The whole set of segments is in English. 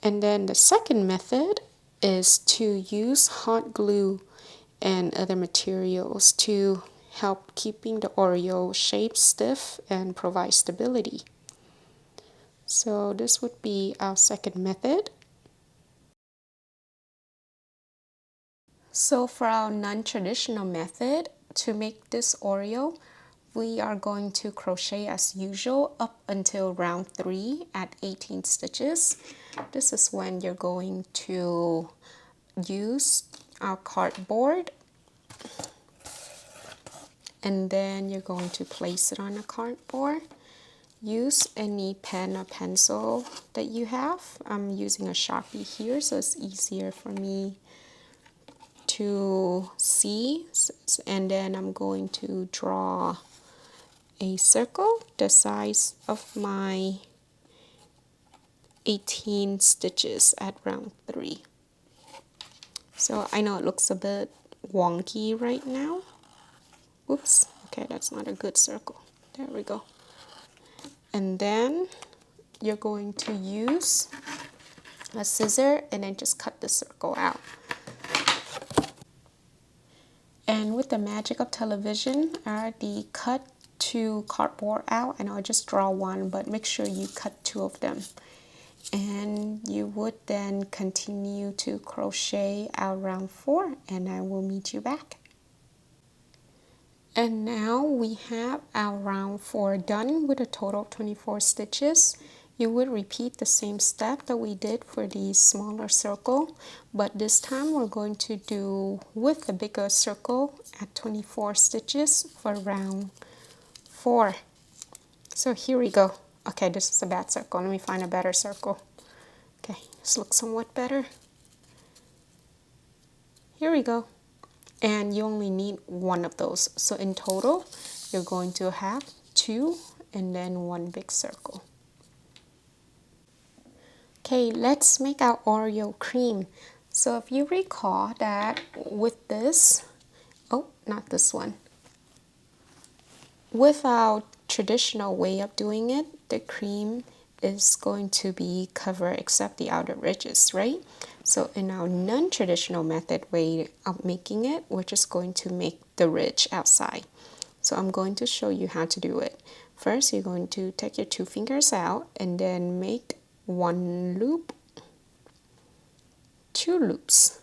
And then the second method is to use hot glue and other materials to help keeping the Oreo shape stiff and provide stability. So this would be our second method. So for our non-traditional method, to make this Oreo, we are going to crochet as usual up until round 3 at 18 stitches. This is when you're going to use our cardboard, and then you're going to place it on the cardboard. Use any pen or pencil that you have. I'm using a Sharpie here, so it's easier for me to see. And then I'm going to draw a circle the size of my 18 stitches at round 3. So I know it looks a bit wonky right now. Oops, okay, that's not a good circle. There we go. And then you're going to use a scissor and then just cut the circle out. And with the magic of television, I already cut 2 cardboard out, and I'll just draw one, but make sure you cut 2 of them. And you would then continue to crochet out round 4, and I will meet you back. And now we have our round 4 done with a total of 24 stitches. You would repeat the same step that we did for the smaller circle, but this time we're going to do with the bigger circle at 24 stitches for round 4. So here we go. Okay, this is a bad circle. Let me find a better circle. Okay, this looks somewhat better. Here we go. And you only need 1 of those. So in total, you're going to have 2 and then 1 big circle. Okay, let's make our Oreo cream. So if you recall that with this, oh, not this one. With our traditional way of doing it, the cream is going to be covered except the outer ridges, right? So in our non-traditional method way of making it, we're just going to make the ridge outside. So I'm going to show you how to do it. First, you're going to take your 2 fingers out and then make 1 loop, 2 loops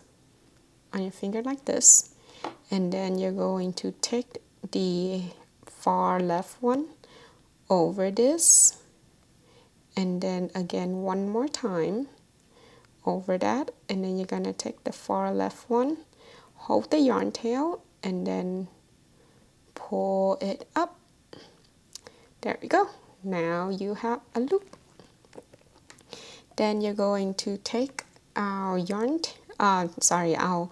on your finger like this. And then you're going to take the far left one over this, and then again 1 more time over that, and then you're gonna take the far left one, hold the yarn tail, and then pull it up. There we go. Now you have a loop. Then you're going to take our our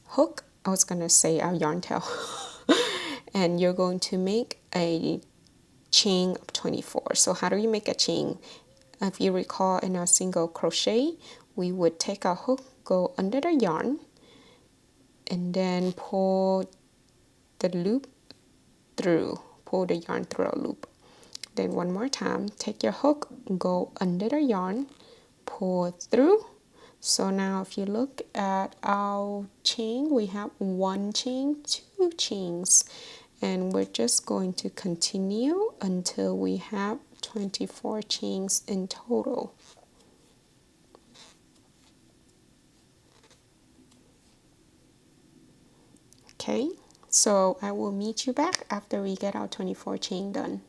hook. I was gonna say our yarn tail. And you're going to make a chain of 24. So how do you make a chain? If you recall, in our single crochet, we would take our hook, go under the yarn, and then pull the loop through, pull the yarn through a loop. Then 1 more time, take your hook, go under the yarn, pull it through. So now if you look at our chain, we have 1 chain, 2 chains, and we're just going to continue until we have 24 chains in total. Okay, so I will meet you back after we get our 24 chain done.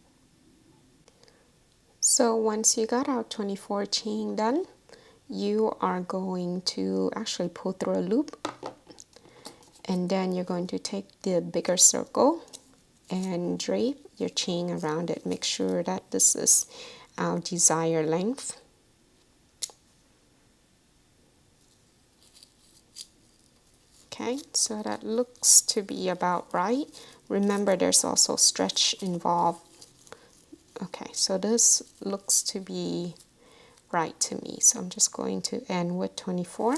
So once you got our 24 chain done, you are going to actually pull through a loop, and then you're going to take the bigger circle and drape your chain around it. Make sure that this is our desired length. Okay, so that looks to be about right. Remember, there's also stretch involved. Okay, so this looks to be right to me. So I'm just going to end with 24.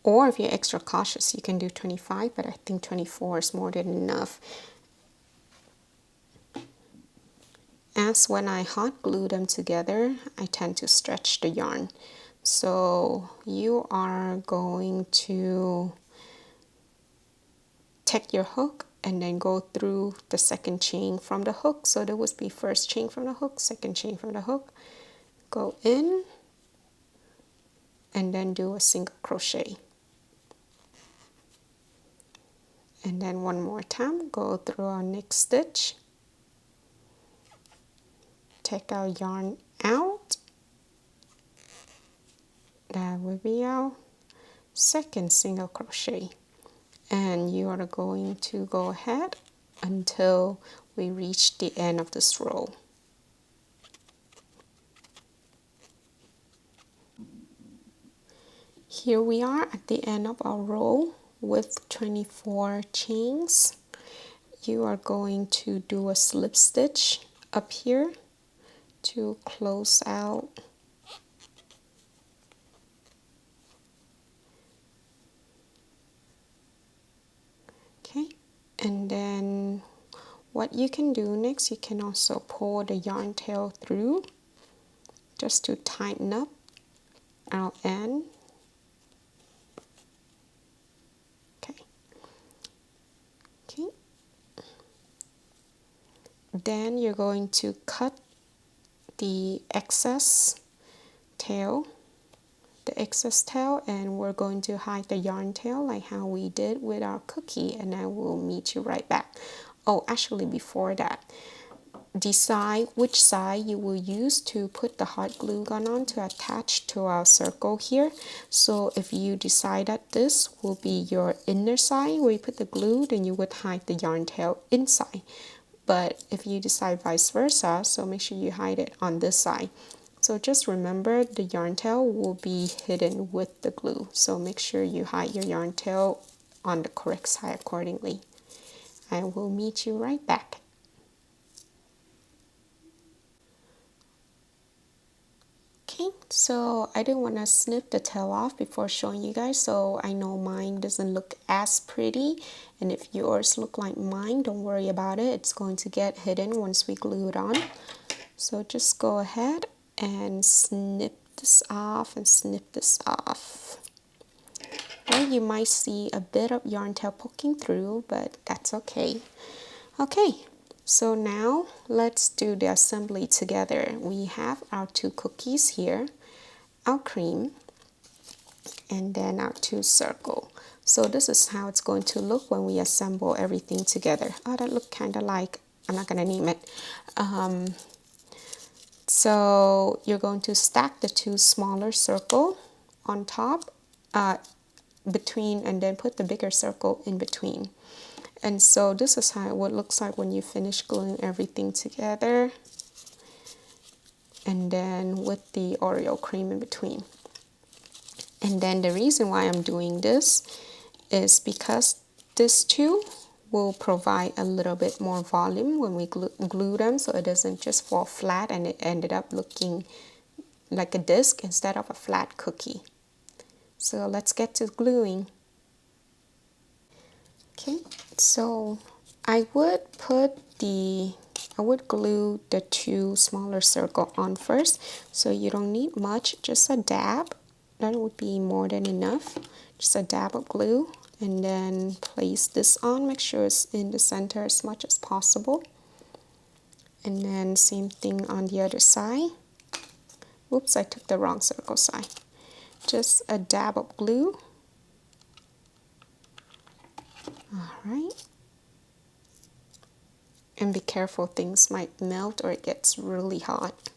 Or if you're extra cautious, you can do 25, but I think 24 is more than enough. as when I hot glue them together, I tend to stretch the yarn. So you are going to take your hook and then go through the second chain from the hook. So there would be first chain from the hook, second chain from the hook, go in, and then do a single crochet. And then one more time, go through our next stitch, take our yarn out. That will be our second single crochet. And you are going to go ahead until we reach the end of this row. Here we are at the end of our row with 24 chains. You are going to do a slip stitch up here to close out. Okay, and then what you can do next, you can also pull the yarn tail through just to tighten up our end. Okay. Okay. Then you're going to cut the excess tail, and we're going to hide the yarn tail like how we did with our cookie, and I will meet you right back. Oh, actually before that, decide which side you will use to put the hot glue gun on to attach to our circle here. So if you decide that this will be your inner side where you put the glue, then you would hide the yarn tail inside. But if you decide vice versa, so make sure you hide it on this side. So just remember the yarn tail will be hidden with the glue. So make sure you hide your yarn tail on the correct side accordingly. I will meet you right back. Okay, so I didn't want to snip the tail off before showing you guys, so I know mine doesn't look as pretty, and if yours look like mine, don't worry about it. It's going to get hidden once we glue it on. So just go ahead and snip this off and snip this off. Well, you might see a bit of yarn tail poking through, but that's okay. Okay, so now let's do the assembly together. We have our two cookies here, our cream, and then our two circle. So this is how it's going to look when we assemble everything together. Oh, that look kind of like, I'm not going to name it. So you're going to stack the two smaller circle on top, between, and then put the bigger circle in between. And so this is how it looks like when you finish gluing everything together, and then with the Oreo cream in between. And then the reason why I'm doing this is because this too will provide a little bit more volume when we glue them, so it doesn't just fall flat and it ended up looking like a disc instead of a flat cookie. So let's get to gluing. Okay, so I would glue the two smaller circle on first, so you don't need much, just a dab. That would be more than enough. Just a dab of glue, and then place this on. Make sure it's in the center as much as possible. And then same thing on the other side. Oops, I took the wrong circle side. Just a dab of glue. Alright. And be careful, things might melt or it gets really hot.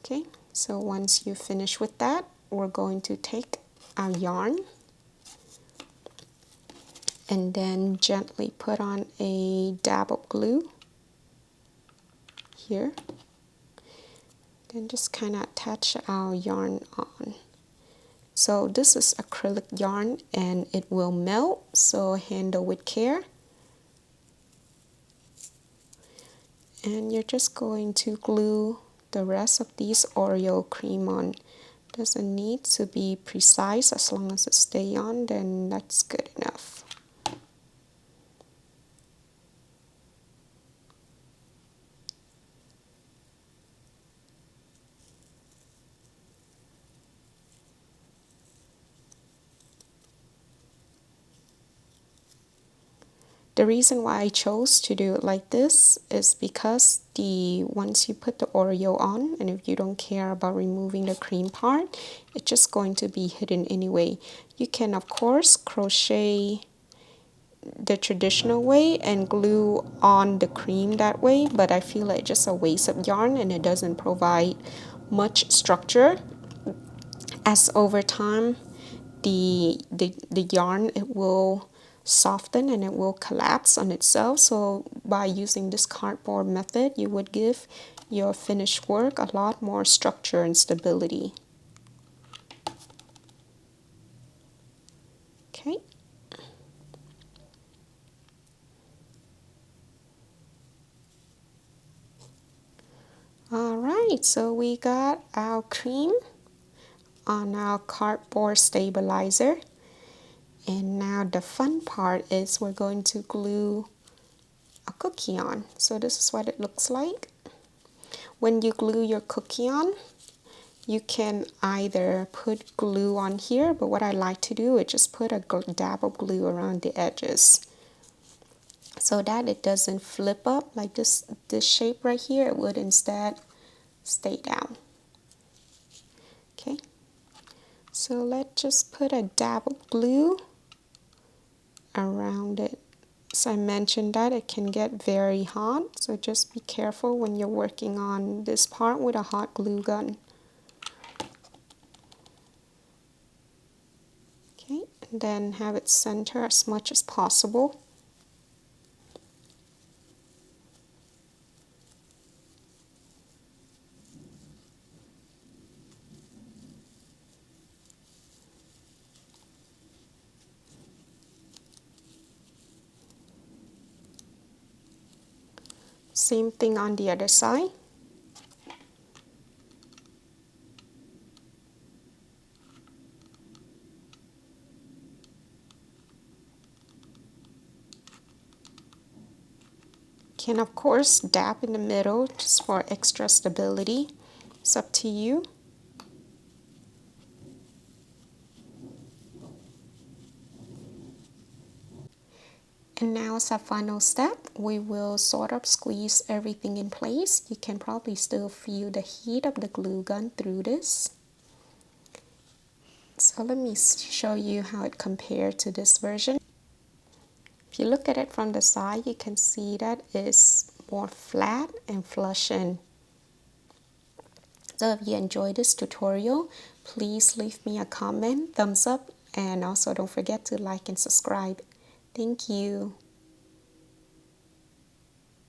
Okay, so once you finish with that, we're going to take our yarn and then gently put on a dab of glue here. Then just kind of attach our yarn on. So this is acrylic yarn and it will melt, so handle with care. And you're just going to glue the rest of these Oreo cream on. Doesn't need to be precise, as long as it stays on, then that's good enough. The reason why I chose to do it like this is because once you put the Oreo on, and if you don't care about removing the cream part, it's just going to be hidden anyway. You can of course crochet the traditional way and glue on the cream that way, but I feel like just a waste of yarn and it doesn't provide much structure, as over time the yarn, it will soften and it will collapse on itself. So by using this cardboard method, you would give your finished work a lot more structure and stability. Okay. All right, so we got our cream on our cardboard stabilizer, and now the fun part is we're going to glue a cookie on. So this is what it looks like. When you glue your cookie on, you can either put glue on here, but what I like to do is just put a dab of glue around the edges so that it doesn't flip up like this shape right here. It would instead stay down. Okay, so let's just put a dab of glue around it. So I mentioned that it can get very hot, so just be careful when you're working on this part with a hot glue gun. Okay, and then have it center as much as possible. Same thing on the other side. Can of course dab in the middle just for extra stability. It's up to you. And now as a final step, we will sort of squeeze everything in place. You can probably still feel the heat of the glue gun through this. So let me show you how it compared to this version. If you look at it from the side, you can see that it's more flat and flush in. So if you enjoyed this tutorial, please leave me a comment, thumbs up, and also don't forget to like and subscribe. Thank you.